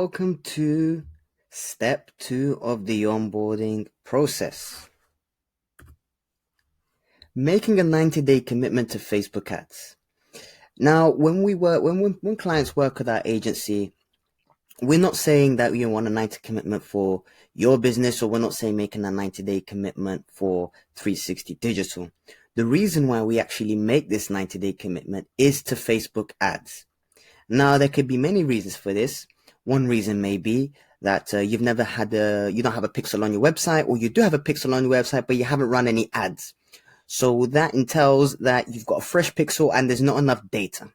Welcome to step 2 of the onboarding process. Making a 90-day commitment to Facebook ads. Now, when clients work with our agency, we're not saying that you want a 90 commitment for your business, or we're not saying making a 90-day commitment for 360 Digital. The reason why we actually make this 90-day commitment is to Facebook ads. Now, there could be many reasons for this. One reason may be that you don't have a pixel on your website, or you do have a pixel on your website, but you haven't run any ads. So that entails that you've got a fresh pixel and there's not enough data.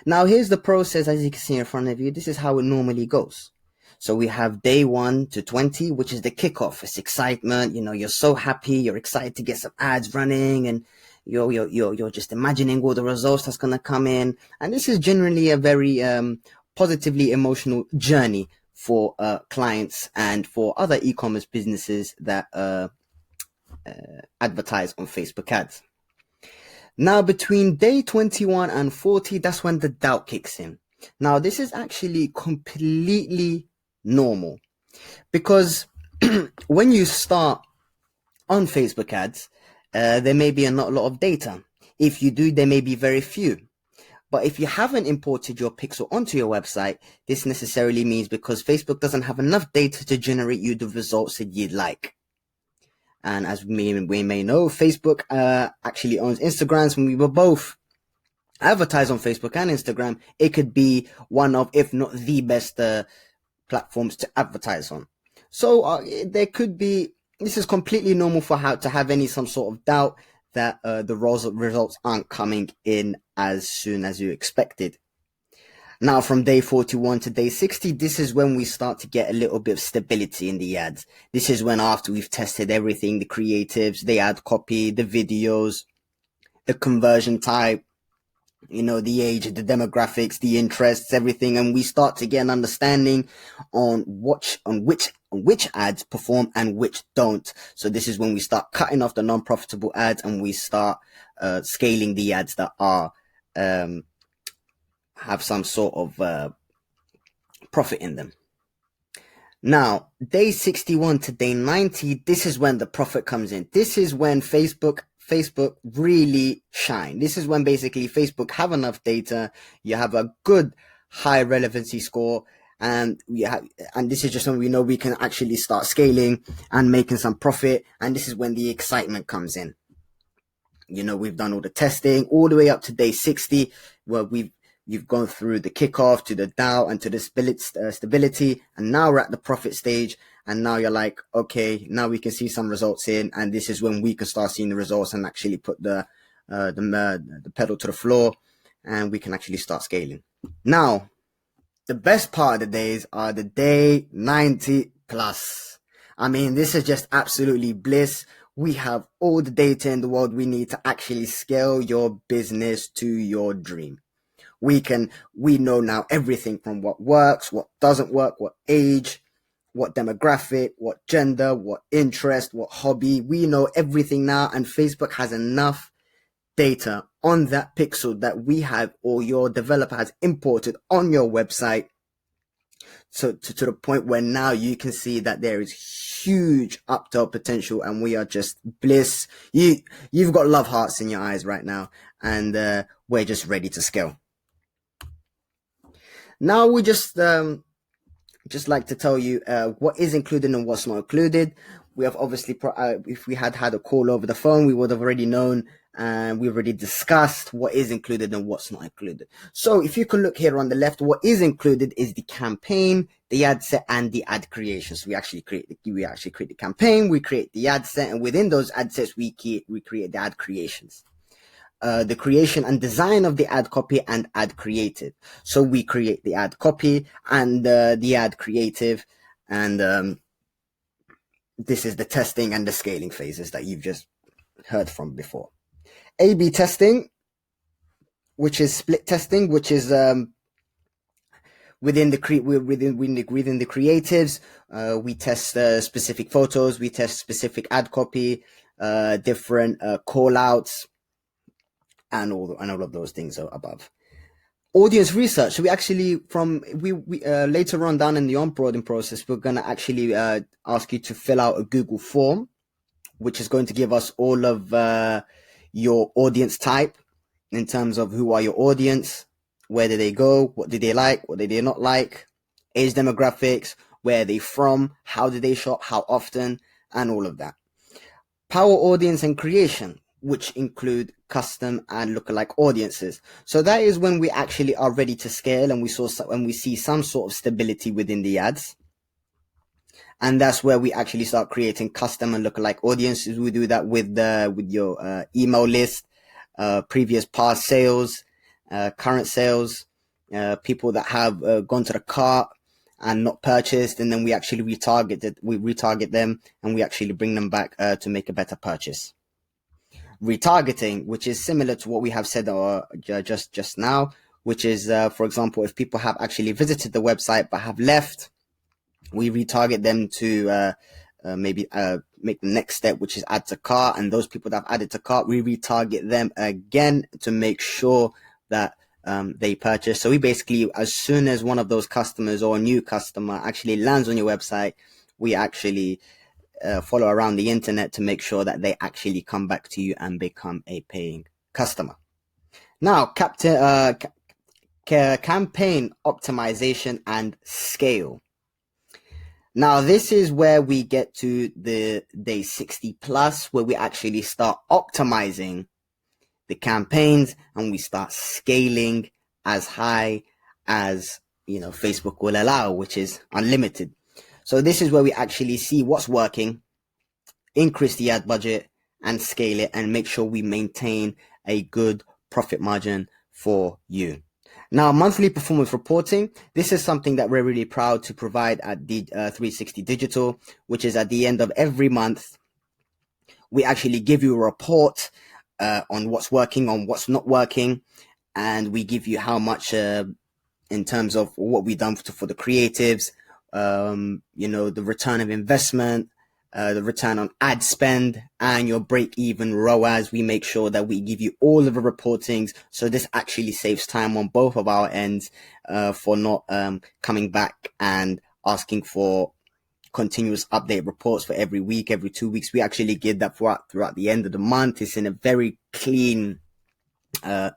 Now, here's the process. As you can see in front of you, this is how it normally goes. So we have day 1 to 20, which is the kickoff. It's excitement. You're so happy. You're excited to get some ads running, and you're just imagining all the results that's going to come in. And this is generally a very positively emotional journey for clients and for other e-commerce businesses that advertise on Facebook ads. Now, between day 21 and 40, that's when the doubt kicks in. Now, this is actually completely normal, because when you start on Facebook ads, there may be not a lot of data. If you do, there may be very few. But if you haven't imported your pixel onto your website, this necessarily means because Facebook doesn't have enough data to generate you the results that you'd like. And as we may know, Facebook actually owns Instagram. So when we were both advertise on Facebook and Instagram, it could be one of, if not the best platforms to advertise on. So there could be, this is completely normal for how to have some sort of doubt that the results aren't coming in as soon as you expected. Now, from day 41 to day 60, this is when we start to get a little bit of stability in the ads. This is when, after we've tested everything, the creatives, the ad copy, the videos, the conversion type, the age, the demographics, the interests, everything, and we start to get an understanding on which ads perform and which don't. So this is when we start cutting off the non-profitable ads, and we start scaling the ads that are have some sort of profit in them. Now, day 61 to day 90, this is when the profit comes in. This is when Facebook really shine. This is when basically Facebook have enough data. You have a good high relevancy score, and this is just when we know we can actually start scaling and making some profit. And this is when the excitement comes in. We've done all the testing all the way up to day 60, where you've gone through the kickoff to the doubt and to the stability, and now we're at the profit stage. And now you're like, okay, now we can see some results in, and this is when we can start seeing the results and actually put the pedal to the floor, and we can actually start scaling. Now, the best part of the days are the day 90 plus. I mean, this is just absolutely bliss. We have all the data in the world we need to actually scale your business to your dream. We know now everything from what works, what doesn't work, what age, what demographic, what gender, what interest, what hobby. We know everything now, and Facebook has enough data on that pixel that we have, or your developer has imported on your website, so to the point where now you can see that there is huge upsell potential, and we are just bliss. You've got love hearts in your eyes right now, and we're just ready to scale. Now, we just like to tell you what is included and what's not included. We have obviously, if we had a call over the phone, we would have already known, and we've already discussed what is included and what's not included. So if you can look here on the left, what is included is the campaign, the ad set, and the ad creation. So we actually create the campaign, we create the ad set, and within those ad sets, we create the ad creations. The creation and design of the ad copy and ad creative. So we create the ad copy and the ad creative, and this is the testing and the scaling phases that you've just heard from before. A/B testing, which is split testing, which is within the creatives. We test specific photos, we test specific ad copy, different call outs, and all of those things are above. Audience research. So we actually we later on down in the onboarding process, we're going to actually ask you to fill out a Google form, which is going to give us all of your audience type in terms of who are your audience, where did they go, what did they like, what did they not like, age demographics, where are they from, how did they shop, how often, and all of that. Power audience and creation, which include custom and lookalike audiences. So that is when we actually are ready to scale and when we see some sort of stability within the ads. And that's where we actually start creating custom and lookalike audiences. We do that with your email list, previous past sales, current sales, people that have gone to the cart and not purchased, and then we actually retarget them, and we actually bring them back to make a better purchase. Retargeting, which is similar to what we have said just now, which is, for example, if people have actually visited the website but have left, we retarget them to maybe make the next step, which is add to cart. And those people that have added to cart, we retarget them again to make sure that they purchase. So we basically, as soon as one of those customers or a new customer actually lands on your website, we actually follow around the internet to make sure that they actually come back to you and become a paying customer. Now, campaign optimization and scale. Now, this is where we get to the day 60 plus, where we actually start optimizing the campaigns and we start scaling as high as, Facebook will allow, which is unlimited. So this is where we actually see what's working, increase the ad budget and scale it, and make sure we maintain a good profit margin for you. Now, monthly performance reporting. This is something that we're really proud to provide at the 360 Digital, which is at the end of every month, we actually give you a report on what's working, on what's not working, and we give you how much in terms of what we've done for the creatives, the return of investment, the return on ad spend, and your break-even ROAS. We make sure that we give you all of the reportings. So this actually saves time on both of our ends for not coming back and asking for continuous update reports for every week, every 2 weeks. We actually give that throughout the end of the month. It's in a very clean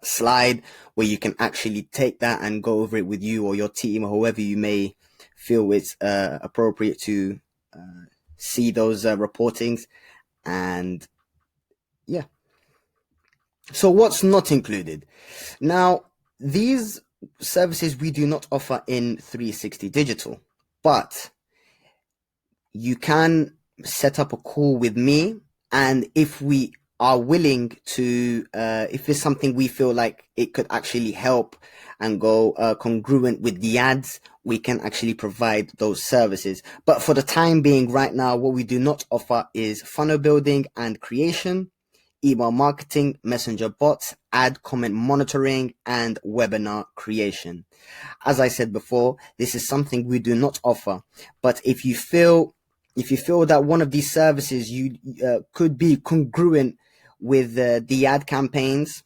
slide where you can actually take that and go over it with you or your team or whoever you may feel it's appropriate to see those reportings. And yeah, so what's not included? Now, these services we do not offer in 360 Digital, but you can set up a call with me, and if we are willing to, if it's something we feel like it could actually help and go congruent with the ads, we can actually provide those services. But for the time being right now, what we do not offer is funnel building and creation, email marketing, messenger bots, ad comment monitoring, and webinar creation. As I said before, this is something we do not offer. But if you feel that one of these services you could be congruent with the ad campaigns,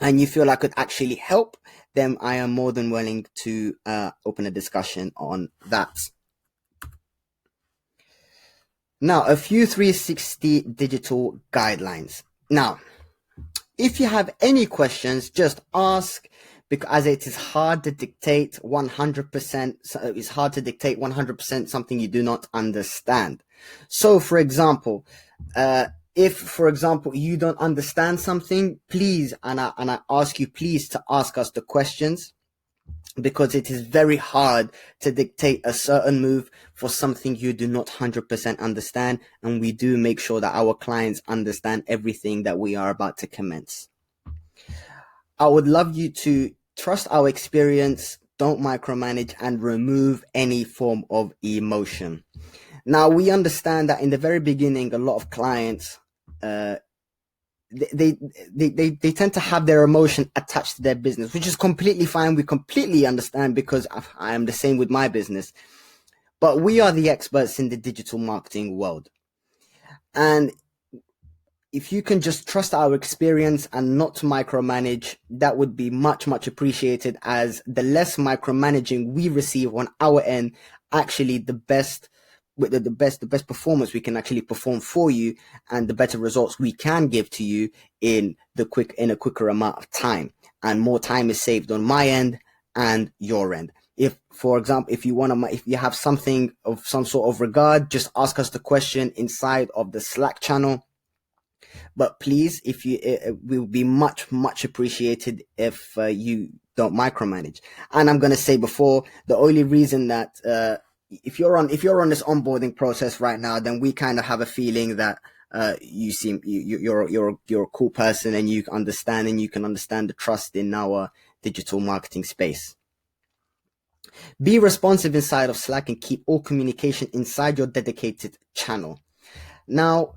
and you feel like could actually help, then I am more than willing to open a discussion on that. Now, a few 360 Digital guidelines. Now, if you have any questions, just ask, because it is hard to dictate 100%. It's hard to dictate 100% something you do not understand. So, for example, if, for example, you don't understand something, please, and I ask you, please, to ask us the questions, because it is very hard to dictate a certain move for something you do not 100% understand. And we do make sure that our clients understand everything that we are about to commence. I would love you to trust our experience, don't micromanage, and remove any form of emotion. Now, we understand that in the very beginning, a lot of clients, they tend to have their emotion attached to their business, which is completely fine. We completely understand, because I am the same with my business. But we are the experts in the digital marketing world. And if you can just trust our experience and not to micromanage, that would be much, much appreciated, as the less micromanaging we receive on our end, actually the best with the best performance we can actually perform for you, and the better results we can give to you in a quicker amount of time, and more time is saved on my end and your end. If, for example, if you have something of some sort of regard, just ask us the question inside of the Slack channel. But please, if you, we would be much, much appreciated if you don't micromanage. And I'm going to say before, the only reason that, if you're on this onboarding process right now, then we kind of have a feeling that, you're a cool person, and you can understand the trust in our digital marketing space. Be responsive inside of Slack and keep all communication inside your dedicated channel. Now,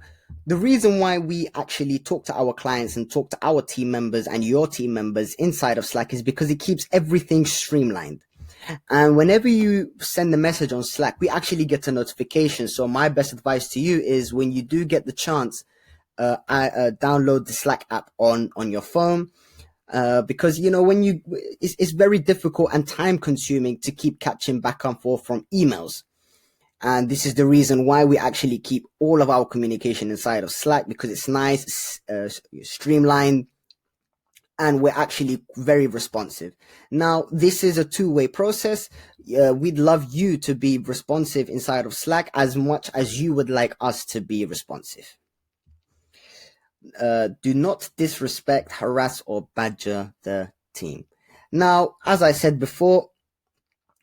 the reason why we actually talk to our clients and talk to our team members and your team members inside of Slack is because it keeps everything streamlined. And whenever you send a message on Slack, we actually get a notification. So my best advice to you is, when you do get the chance, download the Slack app on your phone. Because, it's very difficult and time consuming to keep catching back and forth from emails. And this is the reason why we actually keep all of our communication inside of Slack, because it's nice, streamlined, and we're actually very responsive. Now, this is a two-way process. We'd love you to be responsive inside of Slack as much as you would like us to be responsive. Do not disrespect, harass, or badger the team. Now, as I said before,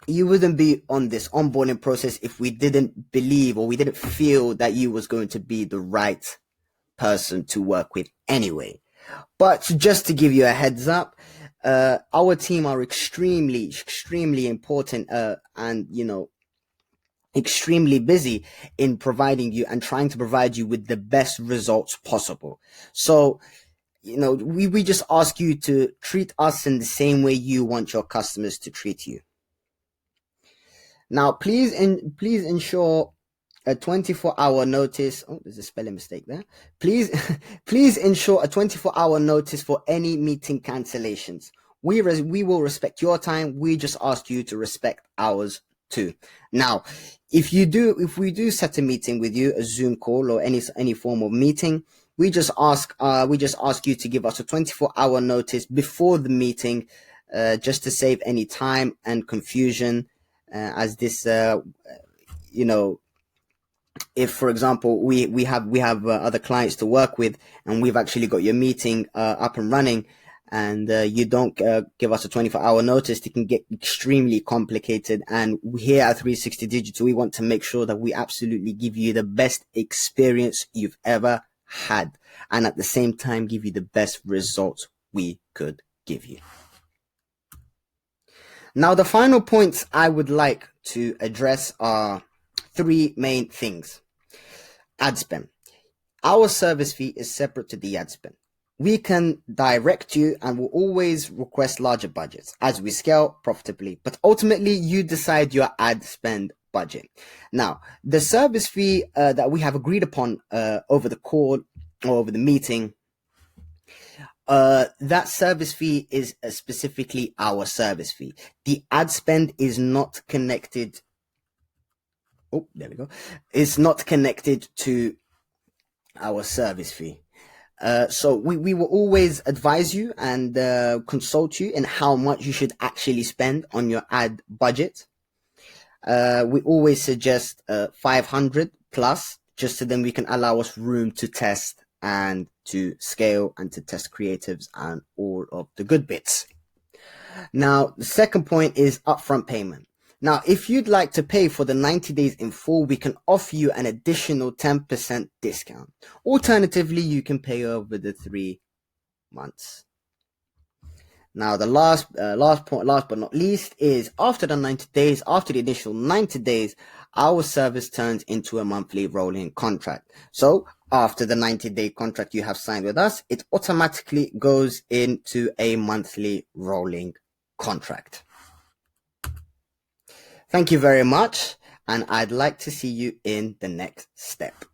you wouldn't be on this onboarding process if we didn't believe, or we didn't feel that you was going to be the right person to work with anyway. But just to give you a heads up, our team are extremely, extremely important, and extremely busy in providing you and trying to provide you with the best results possible. So, we just ask you to treat us in the same way you want your customers to treat you. Now, please ensure a 24-hour notice. Oh, there's a spelling mistake there. Please ensure a 24-hour notice for any meeting cancellations. We will respect your time. We just ask you to respect ours too. Now, if we do set a meeting with you, a Zoom call or any form of meeting, we just ask you to give us a 24-hour notice before the meeting, just to save any time and confusion. As this, if, for example, we have other clients to work with, and we've actually got your meeting up and running, and you don't give us a 24-hour notice, it can get extremely complicated. And here at 360 Digital, we want to make sure that we absolutely give you the best experience you've ever had, and at the same time give you the best results we could give you. Now, the final points I would like to address are three main things. Ad spend. Our service fee is separate to the ad spend. We can direct you and will always request larger budgets as we scale profitably, but ultimately you decide your ad spend budget. Now, the service fee that we have agreed upon over the call or over the meeting, that service fee is specifically our service fee. The ad spend is not connected. Oh, there we go. It's not connected to our service fee. So we will always advise you and consult you in how much you should actually spend on your ad budget. We always suggest 500 plus, just so then we can allow us room to test and to scale and to test creatives and all of the good bits. Now, the second point is upfront payment. Now, if you'd like to pay for the 90 days in full, we can offer you an additional 10% discount. Alternatively, you can pay over the 3 months. Now, the last but not least is after the 90 days, after the initial 90 days, our service turns into a monthly rolling contract. So after the 90-day contract you have signed with us, it automatically goes into a monthly rolling contract. Thank you very much, and I'd like to see you in the next step.